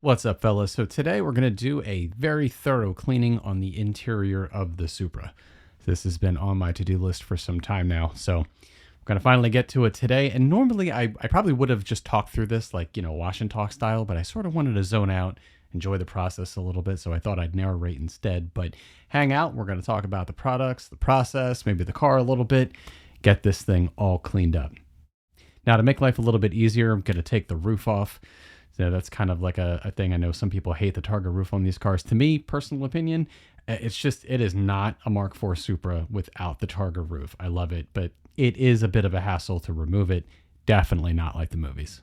What's up, fellas? So today we're going to do a very thorough cleaning on the interior of the Supra. This has been on my to-do list for some time now, so we're going to finally get to it today. And normally I probably would have just talked through this like, wash and talk style, but I sort of wanted to zone out, enjoy the process a little bit, so I thought I'd narrate instead. But hang out, we're going to talk about the products, the process, maybe the car a little bit, get this thing all cleaned up. Now, to make life a little bit easier, I'm going to take the roof off. So that's kind of like a thing. I know some people hate the Targa roof on these cars. To me, personal opinion, it is not a Mark IV Supra without the Targa roof. I love it, but it is a bit of a hassle to remove it. Definitely not like the movies.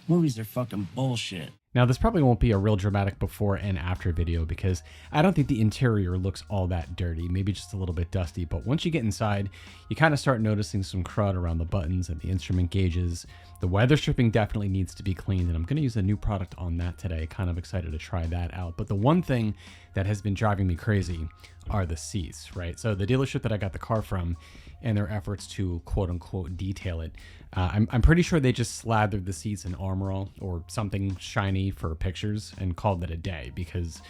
Movies are fucking bullshit. Now, this probably won't be a real dramatic before and after video because I don't think the interior looks all that dirty, maybe just a little bit dusty. But once you get inside, you kind of start noticing some crud around the buttons and the instrument gauges. The weather stripping definitely needs to be cleaned, and I'm going to use a new product on that today. Kind of excited to try that out. But the one thing that has been driving me crazy are the seats, right? So the dealership that I got the car from, and their efforts to quote unquote detail it, I'm pretty sure they just slathered the seats in Armor All or something shiny for pictures and called it a day because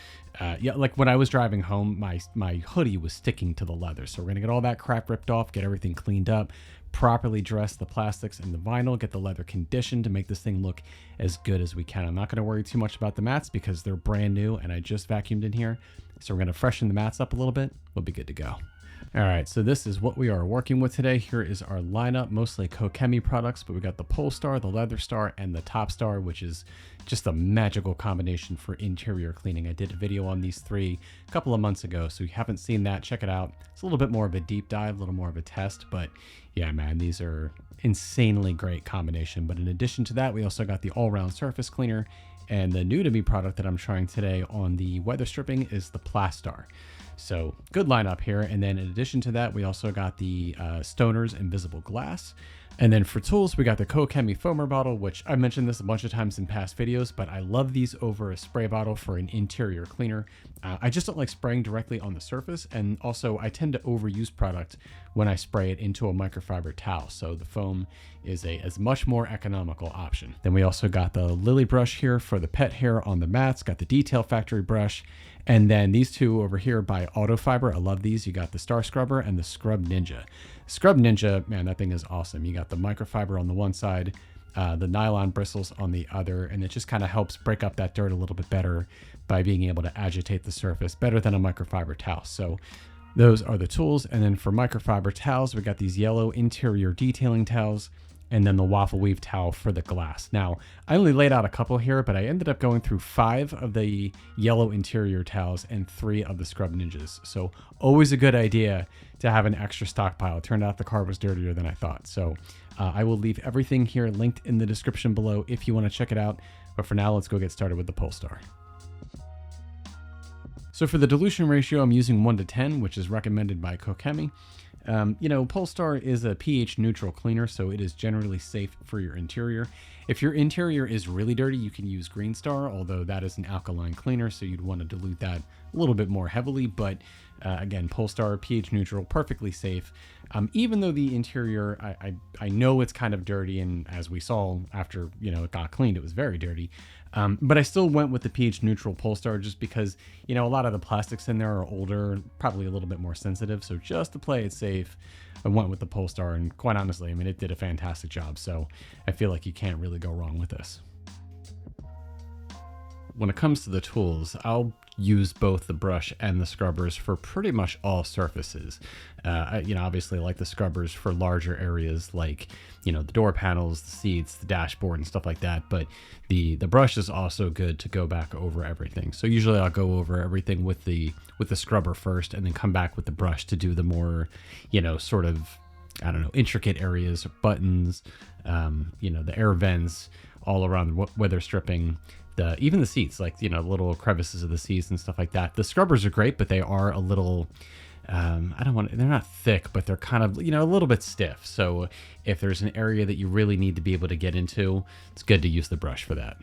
like when I was driving home, my hoodie was sticking to the leather. So we're gonna get all that crap ripped off, get everything cleaned up, properly dress the plastics and the vinyl, get the leather conditioned to make this thing look as good as we can. I'm not gonna worry too much about the mats because they're brand new and I just vacuumed in here. So we're gonna freshen the mats up a little bit. We'll be good to go. All right, so this is what we are working with today. Here is our lineup, mostly Koch-Chemie products, but we got the Pol Star, the Leather Star, and the Top Star, which is just a magical combination for interior cleaning. I did a video on these three a couple of months ago, so if you haven't seen that, check it out. It's a little bit more of a deep dive, a little more of a test, but yeah, man, these are insanely great combination. But in addition to that, we also got the all-round surface cleaner, and the new to me product that I'm trying today on the weather stripping is the Plast Star. So good lineup here. And then in addition to that, we also got the Stoner's Invisible Glass. And then for tools, we got the Koch-Chemie foamer bottle, which I've mentioned this a bunch of times in past videos, but I love these over a spray bottle for an interior cleaner. I just don't like spraying directly on the surface. And also I tend to overuse product when I spray it into a microfiber towel. So the foam is a much more economical option. Then we also got the Lily brush here for the pet hair on the mats, got the Detail Factory brush. And then these two over here by Autofiber, I love these. You got the Star Scrubber and the Scrub Ninja. Scrub Ninja, man, that thing is awesome. You got the microfiber on the one side, the nylon bristles on the other, and it just kind of helps break up that dirt a little bit better by being able to agitate the surface better than a microfiber towel. So those are the tools. And then for microfiber towels, we got these yellow interior detailing towels, and then the waffle weave towel for the glass. Now, I only laid out a couple here, but I ended up going through 5 of the yellow interior towels and 3 of the Scrub Ninjas. So always a good idea to have an extra stockpile. It turned out the car was dirtier than I thought. So I will leave everything here linked in the description below if you want to check it out. But for now, let's go get started with the Pol Star. So for the dilution ratio, I'm using 1:10, which is recommended by Koch-Chemie. Pol Star is a pH neutral cleaner, so it is generally safe for your interior. If your interior is really dirty, you can use Green Star, although that is an alkaline cleaner, so you'd want to dilute that a little bit more heavily. But again, Pol Star, pH neutral, perfectly safe. Even though the interior, I know it's kind of dirty, and as we saw after it got cleaned, it was very dirty. But I still went with the pH neutral Pol Star just because, a lot of the plastics in there are older, probably a little bit more sensitive. So just to play it safe, I went with the Pol Star, and quite honestly, it did a fantastic job. So I feel like you can't really go wrong with this. When it comes to the tools, I'll use both the brush and the scrubbers for pretty much all surfaces. Obviously like the scrubbers for larger areas like, the door panels, the seats, the dashboard and stuff like that. But the brush is also good to go back over everything. So usually I'll go over everything with the scrubber first and then come back with the brush to do the more, intricate areas, buttons, the air vents all around the weather stripping. Even the seats, like, little crevices of the seats and stuff like that. The scrubbers are great, but they are a little, they're not thick, but they're kind of, a little bit stiff. So if there's an area that you really need to be able to get into, it's good to use the brush for that.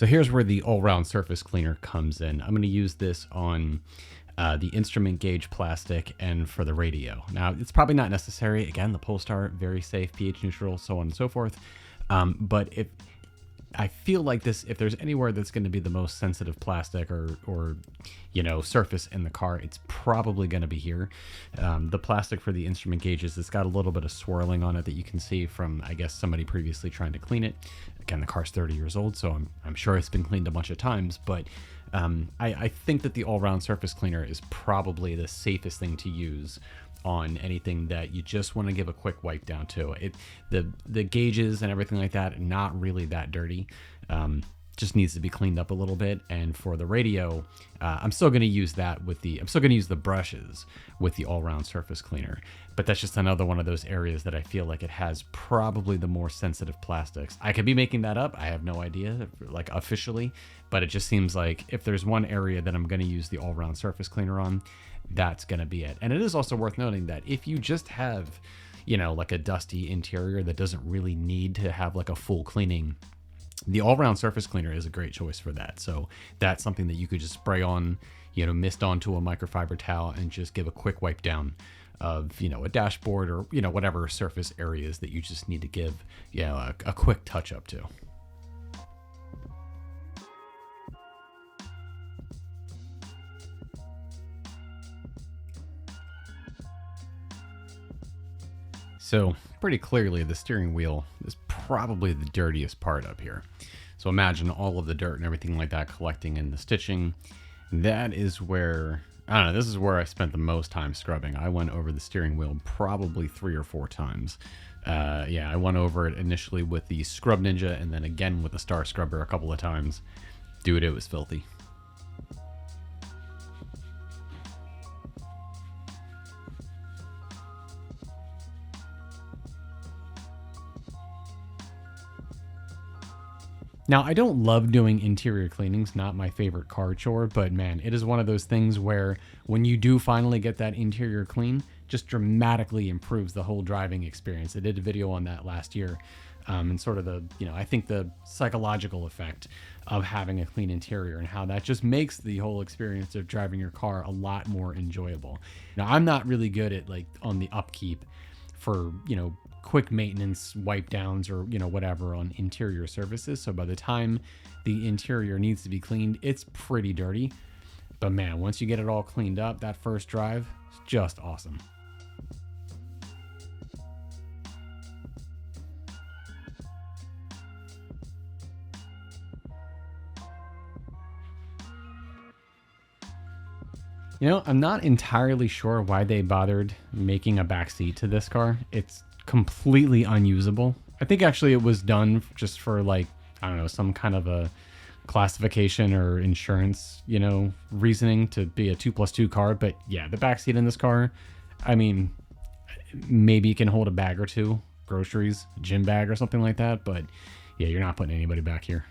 So here's where the all-round surface cleaner comes in. I'm going to use this on the instrument gauge plastic and for the radio. Now, it's probably not necessary. Again, the Pol Star, very safe, pH neutral, so on and so forth. But if I feel like this, if there's anywhere that's going to be the most sensitive plastic or you know, surface in the car, it's probably going to be here. The plastic for the instrument gauges, it's got a little bit of swirling on it that you can see from, I guess, somebody previously trying to clean it. Again, the car's 30 years old, so I'm sure it's been cleaned a bunch of times, but I think that the all-round surface cleaner is probably the safest thing to use on anything that you just want to give a quick wipe down to. The gauges and everything like that, not really that dirty. Just needs to be cleaned up a little bit. And for the radio, I'm still going to use that with I'm still going to use the brushes with the all-round surface cleaner. But that's just another one of those areas that I feel like it has probably the more sensitive plastics. I could be making that up. I have no idea, like officially, but it just seems like if there's one area that I'm going to use the all-round surface cleaner on, that's going to be it. And it is also worth noting that if you just have, you know, like a dusty interior that doesn't really need to have like a full cleaning, the all-round surface cleaner is a great choice for that. So that's something that you could just spray on, you know, mist onto a microfiber towel and just give a quick wipe down of, you know, a dashboard or, you know, whatever surface areas that you just need to give, you know, a quick touch up to. So pretty clearly the steering wheel is probably the dirtiest part up here. So imagine all of the dirt and everything like that collecting in the stitching. That is where, I don't know, this is where I spent the most time scrubbing. I went over the steering wheel probably 3 or 4 times. Yeah, I went over it initially with the Scrub Ninja and then again with the Star Scrubber a couple of times. Dude, it was filthy. Now, I don't love doing interior cleanings, not my favorite car chore, but man, it is one of those things where when you do finally get that interior clean, just dramatically improves the whole driving experience. I did a video on that last year, and sort of the, you know, I think the psychological effect of having a clean interior and how that just makes the whole experience of driving your car a lot more enjoyable. Now, I'm not really good at like on the upkeep for, you know, quick maintenance wipe downs or, you know, whatever on interior surfaces. So by the time the interior needs to be cleaned, it's pretty dirty. But man, once you get it all cleaned up, that first drive is just awesome. You know, I'm not entirely sure why they bothered making a backseat to this car. It's completely unusable. I think actually it was done just for like, I don't know, some kind of a classification or insurance, you know, reasoning to be a 2+2 car. But yeah, the backseat in this car, I mean, maybe it can hold a bag or two, groceries, a gym bag or something like that. But yeah, you're not putting anybody back here.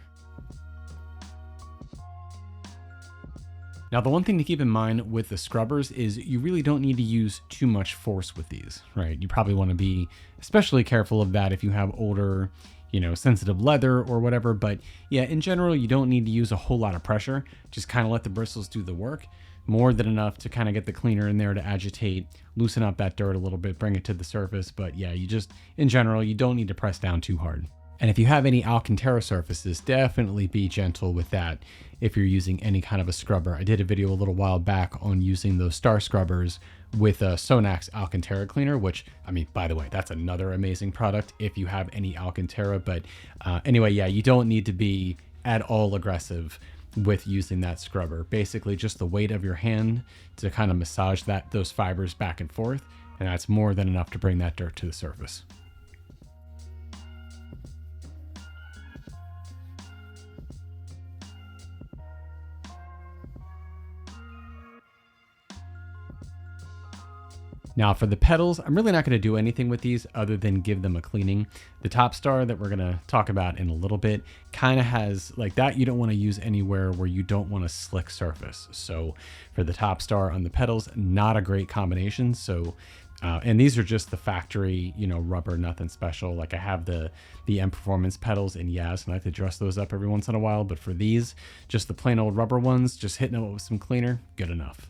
Now, the one thing to keep in mind with the scrubbers is you really don't need to use too much force with these, right? You probably want to be especially careful of that if you have older, you know, sensitive leather or whatever. But yeah, in general, you don't need to use a whole lot of pressure. Just kind of let the bristles do the work. More than enough to kind of get the cleaner in there to agitate, loosen up that dirt a little bit, bring it to the surface. But yeah, you just, in general, you don't need to press down too hard. And if you have any Alcantara surfaces, definitely be gentle with that if you're using any kind of a scrubber. I did a video a little while back on using those Star Scrubbers with a Sonax Alcantara cleaner, which, I mean, by the way, that's another amazing product if you have any Alcantara. But anyway, yeah, you don't need to be at all aggressive with using that scrubber. Basically, just the weight of your hand to kind of massage those fibers back and forth, and that's more than enough to bring that dirt to the surface. Now for the pedals, I'm really not going to do anything with these other than give them a cleaning. The Top Star that we're going to talk about in a little bit kind of has like that. You don't want to use anywhere where you don't want a slick surface. So for the Top Star on the pedals, not a great combination. So And these are just the factory, you know, rubber, nothing special. Like I have the M Performance pedals in Yaz, and I like to dress those up every once in a while. But for these, just the plain old rubber ones, just hitting it with some cleaner, good enough.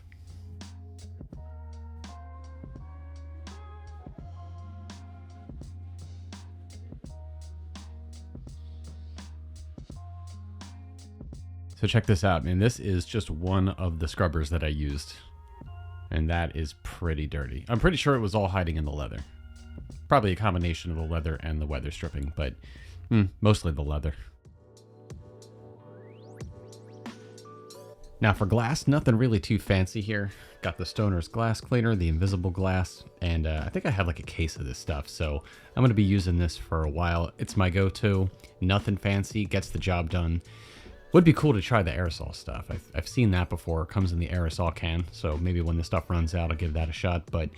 So check this out, man. This is just one of the scrubbers that I used. And that is pretty dirty. I'm pretty sure it was all hiding in the leather. Probably a combination of the leather and the weather stripping, but mostly the leather. Now for glass, nothing really too fancy here. Got the Stoner's glass cleaner, the invisible glass, and I think I have like a case of this stuff, so I'm gonna be using this for a while. It's my go-to, nothing fancy, gets the job done. Would be cool to try the aerosol stuff. I've seen that before. It comes in the aerosol can, so maybe when the stuff runs out, I'll give that a shot. But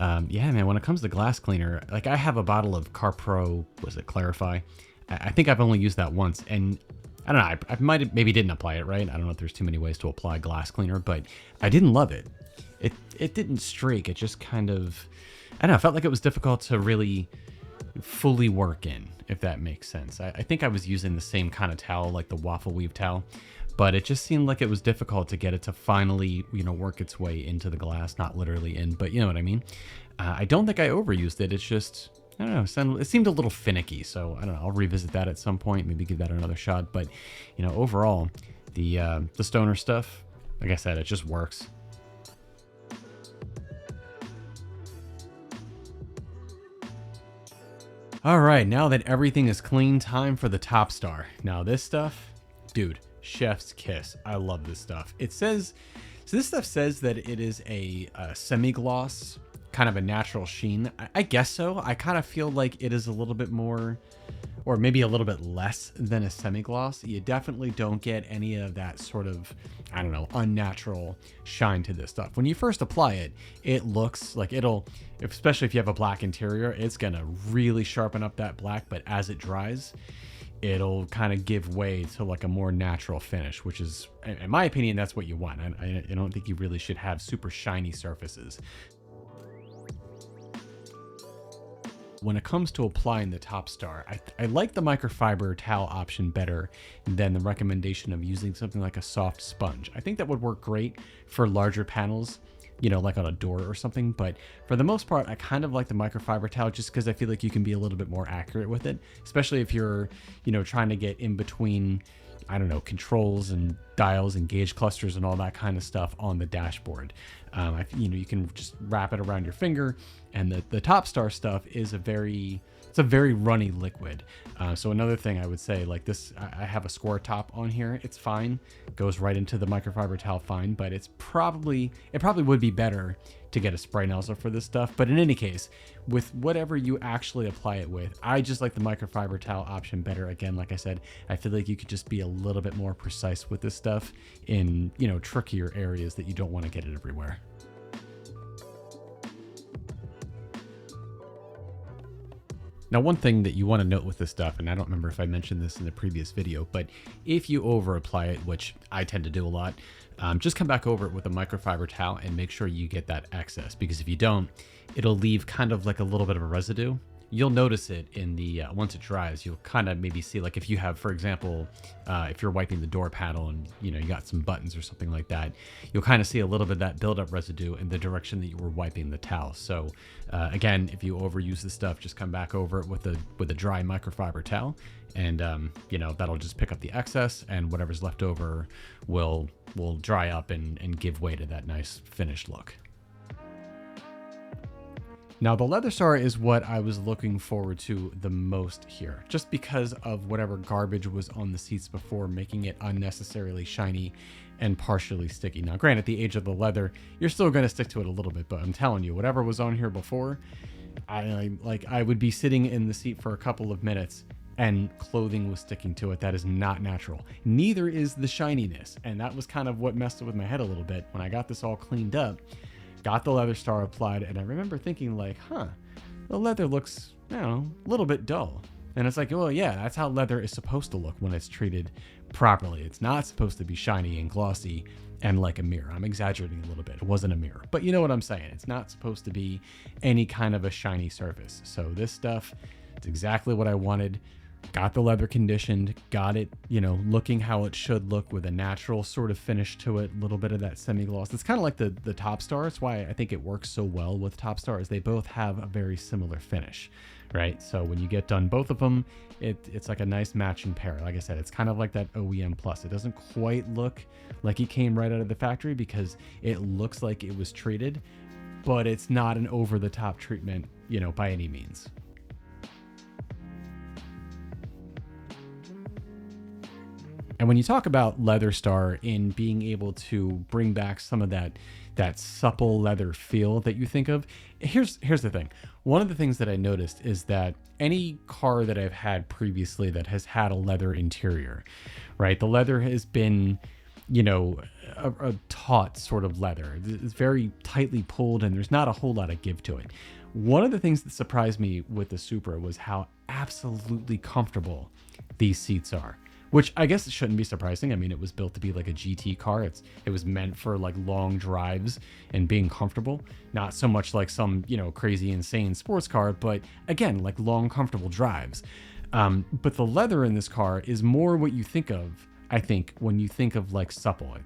yeah, man, when it comes to glass cleaner, like I have a bottle of CarPro, was it Clarify? I think I've only used that once, and I don't know, I might have, maybe didn't apply it right. I don't know if there's too many ways to apply glass cleaner, but I didn't love it. It didn't streak. It just kind of, I don't know, it felt like it was difficult to really fully work in, if that makes sense. I think I was using the same kind of towel, like the waffle weave towel, but it just seemed like it was difficult to get it to finally, you know, work its way into the glass, not literally in, but you know what I mean? I don't think I overused it. It's just, I don't know, it seemed a little finicky, so I don't know, I'll revisit that at some point, maybe give that another shot. But, you know, overall, the Stoner stuff, like I said, it just works. All right, now that everything is clean, time for the Top Star. Now this stuff, dude, chef's kiss. I love this stuff. It says, so this stuff says that it is a semi-gloss, kind of a natural sheen. I guess so. I kind of feel like it is a little bit more, or maybe a little bit less than a semi-gloss. You definitely don't get any of that sort of, I don't know, unnatural shine to this stuff. When you first apply it, it looks like it'll, especially if you have a black interior, it's gonna really sharpen up that black, but as it dries, it'll kind of give way to like a more natural finish, which is, in my opinion, that's what you want. I don't think you really should have super shiny surfaces. When it comes to applying the Top Star, I like the microfiber towel option better than the recommendation of using something like a soft sponge. I think that would work great for larger panels, you know, like on a door or something. But for the most part, I kind of like the microfiber towel just because I feel like you can be a little bit more accurate with it, especially if you're, you know, trying to get in between, I don't know, controls and dials and gauge clusters and all that kind of stuff on the dashboard. You know, you can just wrap it around your finger, and the Top Star stuff is it's a very runny liquid. So another thing I would say, like this, I have a score top on here. It's fine, goes right into the microfiber towel fine, but it probably would be better to get a spray nozzle for this stuff. But in any case, with whatever you actually apply it with, I just like the microfiber towel option better. Again, like I said, I feel like you could just be a little bit more precise with this stuff in, you know, trickier areas that you don't want to get it everywhere. Now, one thing that you want to note with this stuff, and I don't remember if I mentioned this in the previous video, but if you over apply it, which I tend to do a lot, just come back over it with a microfiber towel and make sure you get that excess, because if you don't, it'll leave kind of like a little bit of a residue. You'll notice it in the, once it dries, you'll kind of maybe see, like if you have, for example, if you're wiping the door panel and, you know, you got some buttons or something like that, you'll kind of see a little bit of that buildup residue in the direction that you were wiping the towel. So again, if you overuse this stuff, just come back over it with a dry microfiber towel, and you know, that'll just pick up the excess, and whatever's left over will dry up and give way to that nice finished look. Now, the Leather Star is what I was looking forward to the most here, just because of whatever garbage was on the seats before, making it unnecessarily shiny and partially sticky. Now, granted, the age of the leather, you're still going to stick to it a little bit, but I'm telling you, whatever was on here before, I would be sitting in the seat for a couple of minutes and clothing was sticking to it. That is not natural. Neither is the shininess, and that was kind of what messed with my head a little bit. When I got this all cleaned up, got the Leather Star applied, and I remember thinking like, the leather looks, I don't know, a little bit dull. And it's like, well, yeah, that's how leather is supposed to look when it's treated properly. It's not supposed to be shiny and glossy and like a mirror. I'm exaggerating a little bit. It wasn't a mirror, but you know what I'm saying. It's not supposed to be any kind of a shiny surface. So this stuff, it's exactly what I wanted. Got the leather conditioned, got it, you know, looking how it should look with a natural sort of finish to it, a little bit of that semi-gloss. It's kind of like the Top Star. It's why I think it works so well with Top Star, is they both have a very similar finish, right? So when you get done both of them, it's like a nice matching pair. Like I said, it's kind of like that OEM Plus. It doesn't quite look like it came right out of the factory because it looks like it was treated, but it's not an over-the-top treatment, you know, by any means. And when you talk about Leather Star in being able to bring back some of that supple leather feel that you think of, here's the thing. One of the things that I noticed is that any car that I've had previously that has had a leather interior, right? The leather has been, you know, a taut sort of leather. It's very tightly pulled and there's not a whole lot of give to it. One of the things that surprised me with the Supra was how absolutely comfortable these seats are. Which I guess it shouldn't be surprising. I mean, it was built to be like a GT car. It was meant for like long drives and being comfortable. Not so much like some, you know, crazy, insane sports car, but again, like long, comfortable drives. But the leather in this car is more what you think of, I think, when you think of like supple.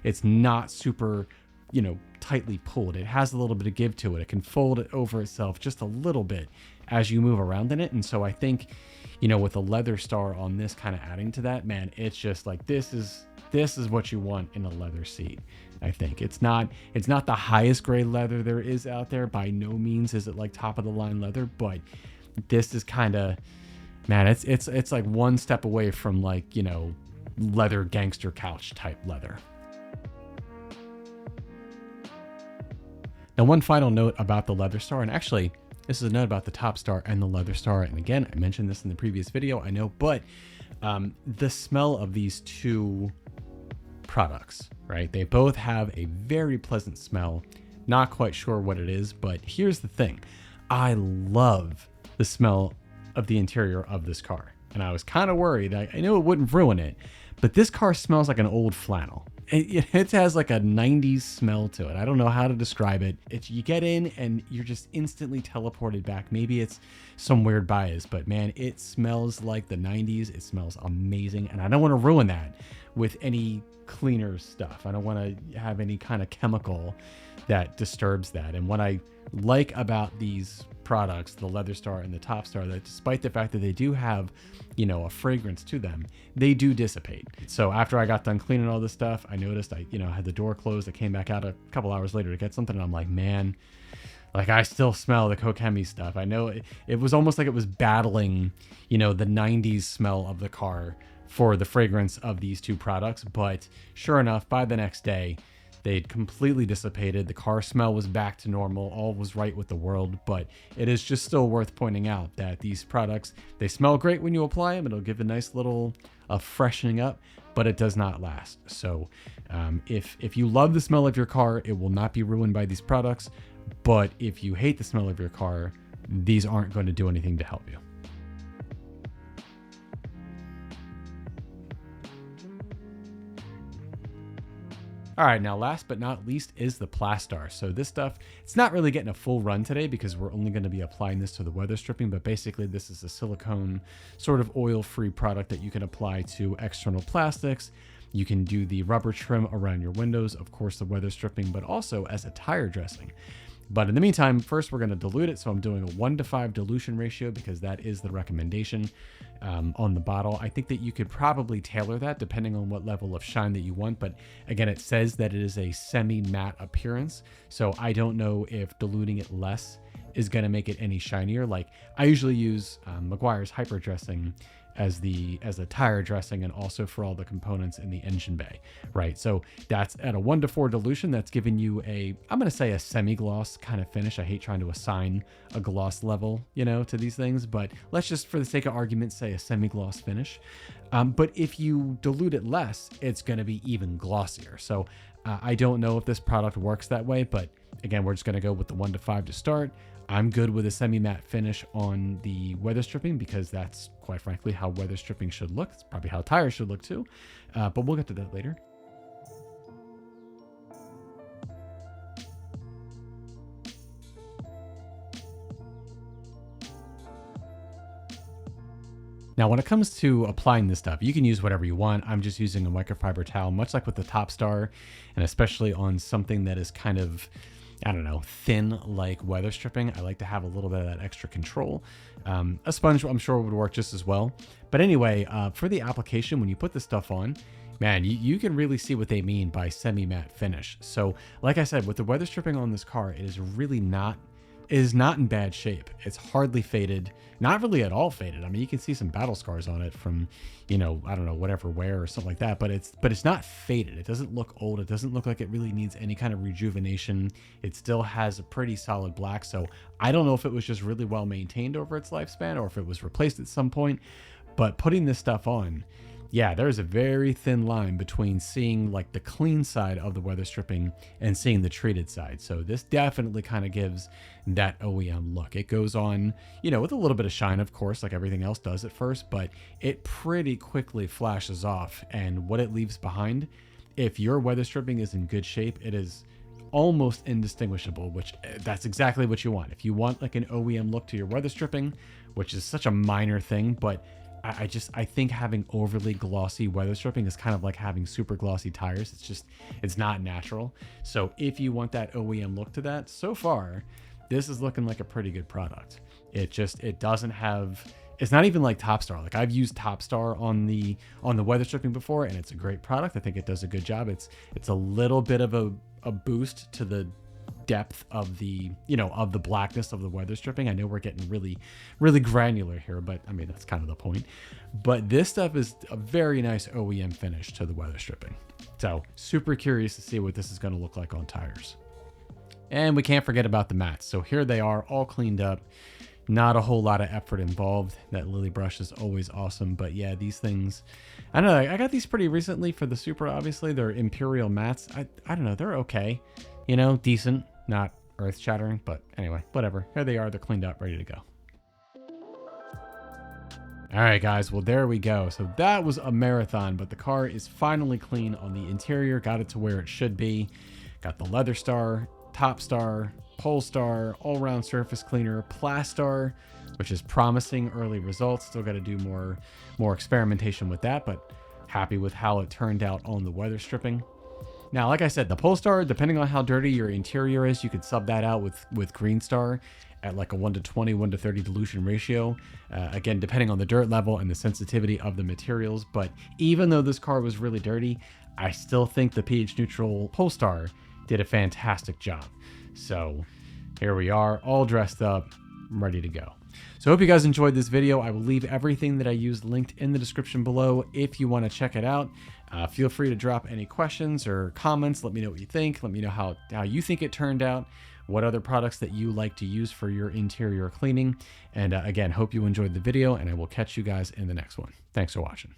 It's not super, you know, tightly pulled. It has a little bit of give to it. It can fold it over itself just a little bit as you move around in it. And so I think, you know, with the Leather Star on this kind of adding to that, man, it's just like, this is what you want in a leather seat. I think it's not the highest grade leather there is out there. By no means is it like top of the line leather, but this is kind of, man, it's like one step away from like, you know, leather gangster couch type leather. Now, one final note about the Leather Star, and actually, this is a note about the Top Star and the Leather Star. And again, I mentioned this in the previous video, I know, but the smell of these two products, right? They both have a very pleasant smell. Not quite sure what it is, but here's the thing. I love the smell of the interior of this car. And I was kind of worried. I knew it wouldn't ruin it, but this car smells like an old flannel. It has like a 90s smell to it. I don't know how to describe it. You get in and you're just instantly teleported back. Maybe it's some weird bias, but man, it smells like the 90s. It smells amazing. And I don't want to ruin that with any cleaner stuff. I don't want to have any kind of chemical that disturbs that. And what I like about these products, the Leather Star and the Top Star, that despite the fact that they do have, you know, a fragrance to them, they do dissipate. So after I got done cleaning all this stuff, I noticed I, you know, had the door closed. I came back out a couple hours later to get something, and I'm like, man, like I still smell the Koch-Chemie stuff. I know it was almost like it was battling, you know, the 90s smell of the car for the fragrance of these two products. But sure enough, by the next day, they'd completely dissipated. The car smell was back to normal. All was right with the world. But it is just still worth pointing out that these products, they smell great when you apply them. It'll give a nice little freshening up, but it does not last. So if you love the smell of your car, it will not be ruined by these products. But if you hate the smell of your car, these aren't going to do anything to help you. All right, now last but not least is the Plast Star. So this stuff, it's not really getting a full run today because we're only going to be applying this to the weather stripping, but basically this is a silicone sort of oil-free product that you can apply to external plastics. You can do the rubber trim around your windows, of course the weather stripping, but also as a tire dressing. But in the meantime, first we're going to dilute it. So I'm doing a 1:5 dilution ratio because that is the recommendation on the bottle. I think that you could probably tailor that depending on what level of shine that you want. But again, it says that it is a semi-matte appearance. So I don't know if diluting it less is going to make it any shinier. Like I usually use Meguiar's Hyper Dressing as a tire dressing and also for all the components in the engine bay, right? So that's at a 1:4 dilution. That's giving you I'm going to say a semi-gloss kind of finish. I hate trying to assign a gloss level, you know, to these things, but let's just for the sake of argument say a semi-gloss finish. But if you dilute it less, it's going to be even glossier. So I don't know if this product works that way, but again, we're just going to go with the 1 to 5 to start. I'm good with a semi-matte finish on the weather stripping because that's quite frankly how weather stripping should look. It's probably how tires should look too, but we'll get to that later. Now, when it comes to applying this stuff, you can use whatever you want. I'm just using a microfiber towel, much like with the Top Star, and especially on something that is kind of, I don't know, thin like weather stripping. I like to have a little bit of that extra control. A sponge, I'm sure, would work just as well. But anyway, for the application, when you put this stuff on, man, you can really see what they mean by semi-matte finish. So like I said, with the weather stripping on this car, it is really not in bad shape. It's hardly faded, not really at all faded. I mean, you can see some battle scars on it from, you know, I don't know, whatever wear or something like that, but it's not faded. It doesn't look old. It doesn't look like it really needs any kind of rejuvenation. It still has a pretty solid black. So I don't know if it was just really well maintained over its lifespan or if it was replaced at some point, but putting this stuff on, yeah, there's a very thin line between seeing like the clean side of the weather stripping and seeing the treated side. So this definitely kind of gives that OEM look. It goes on, you know, with a little bit of shine, of course, like everything else does at first, but it pretty quickly flashes off. And what it leaves behind, if your weather stripping is in good shape, it is almost indistinguishable, which that's exactly what you want. If you want like an OEM look to your weather stripping, which is such a minor thing, but I think having overly glossy weather stripping is kind of like having super glossy tires. It's not natural. So if you want that OEM look to that, so far, this is looking like a pretty good product. It doesn't have, it's not even like Top Star. Like I've used Top Star on the weather stripping before, and it's a great product. I think it does a good job. It's a little bit of a boost to the depth of the, you know, of the blackness of the weather stripping. I know we're getting really granular here, but I mean, that's kind of the point. But this stuff is a very nice OEM finish to the weather stripping. So super curious to see what this is going to look like on tires. And we can't forget about the mats. So here they are, all cleaned up. Not a whole lot of effort involved. That lily brush is always awesome. But yeah, these things, I don't know. I got these pretty recently for the Supra, obviously. They're Imperial mats. I don't know. They're okay. You know, decent. Not earth-shattering, but anyway, whatever. Here they are. They're cleaned up, ready to go. All right, guys. Well, there we go. So that was a marathon, but the car is finally clean on the interior. Got it to where it should be. Got the Leather Star, Top Star, Pol Star, all-round surface cleaner, Plast Star, which is promising early results. Still got to do more experimentation with that, but happy with how it turned out on the weather stripping. Now, like I said, the Pol Star, depending on how dirty your interior is, you could sub that out with Green Star at like a 1:20, 1:30 dilution ratio. Again, depending on the dirt level and the sensitivity of the materials. But even though this car was really dirty, I still think the pH neutral Pol Star did a fantastic job. So here we are, all dressed up, ready to go. So I hope you guys enjoyed this video. I will leave everything that I used linked in the description below if you want to check it out. Feel free to drop any questions or comments. Let me know what you think. Let me know how you think it turned out, what other products that you like to use for your interior cleaning. And again, hope you enjoyed the video, and I will catch you guys in the next one. Thanks for watching.